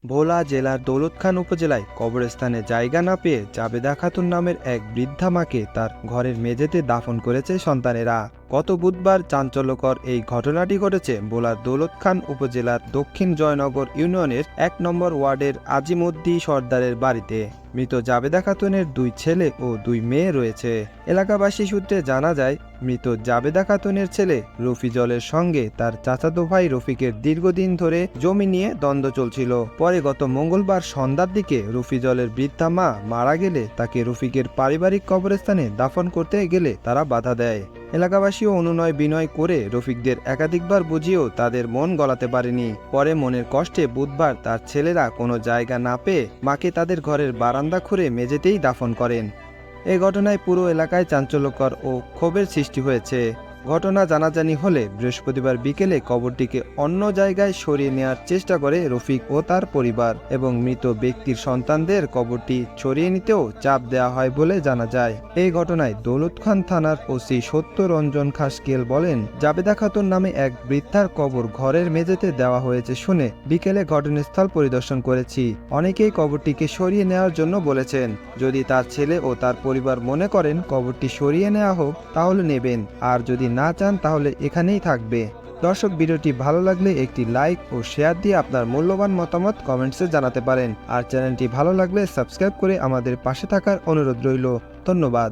ভোলা জেলার দৌলতখান উপজেলায় কবরস্থানে জায়গা না পেয়ে জাবেদা খাতুন নামের এক বৃদ্ধা মাকে তার ঘরের মেঝেতে দাফন করেছে সন্তানেরা। গত বুধবার চাঞ্চল্যকর এই ঘটনাটি ঘটেছে ভোলার দৌলতখান উপজেলার দক্ষিণ জয়নগর ইউনিয়নের ১ নম্বর ওয়ার্ডের আজিমুদ্দি সর্দারের বাড়িতে। মৃত জাবেদা খাতুনের ২ ছেলে ও ২ মেয়ে রয়েছে। এলাকাবাসী সূত্রে জানা যায়, মৃত জাবেদা খাতুনের ছেলে রফিজলের সঙ্গে তার চাচাতো ভাই রফিকের দীর্ঘদিন ধরে জমি নিয়ে দ্বন্দ্ব চলছিল। পরে গত মঙ্গলবার সন্ধ্যার দিকে রফিজলের বৃদ্ধা মা মারা গেলে তাকে রফিকের পারিবারিক কবরস্থানে দাফন করতে গেলে তারা বাধা দেয়। এলাকাবাসীও অনুনয় বিনয় করে রফিকদের একাধিকবার বুঝিয়েও তাদের মন গলাতে পারেনি। পরে মনের কষ্টে বুধবার তার ছেলেরা কোনো জায়গা না পেয়ে মাকে তাদের ঘরের বারান্দা খুঁড়ে মেঝেতেই দাফন করেন। এ ঘটনায় পুরো এলাকায় চাঞ্চল্যকর ও ক্ষোভের সৃষ্টি হয়েছে। ঘটনা জানাজানি হলে বৃহস্পতিবার বিকেলে কবরটিকে অন্য জায়গায় সরিয়ে নেওয়ার চেষ্টা করে রফিক ও তার পরিবার, এবং মৃত ব্যক্তির সন্তানদের কবরটি সরিয়ে নিতেও চাপ দেওয়া হয় বলে জানা যায়। এই ঘটনায় দৌলতখান থানার ওসি সত্যরঞ্জন খাসকিয়েল বলেন, জাবেদা খাতুন নামে এক বৃদ্ধার কবর ঘরের মেঝেতে দেওয়া হয়েছে শুনে বিকেলে ঘটনাস্থল পরিদর্শন করেছি। অনেকেই কবরটিকে সরিয়ে নেওয়ার জন্য বলেছেন। যদি তার ছেলে ও তার পরিবার মনে করেন কবরটি সরিয়ে নেওয়া হোক তাহলে নেবেন, আর যদি না চান তাহলে এখানেই থাকবে। দর্শক, ভিডিওটি ভালো লাগলে একটি লাইক ও শেয়ার দিয়ে আপনার মূল্যবান মতামত কমেন্টসে জানাতে পারেন। আর চ্যানেলটি ভালো লাগলে সাবস্ক্রাইব করে আমাদের পাশে থাকার অনুরোধ রইল। ধন্যবাদ।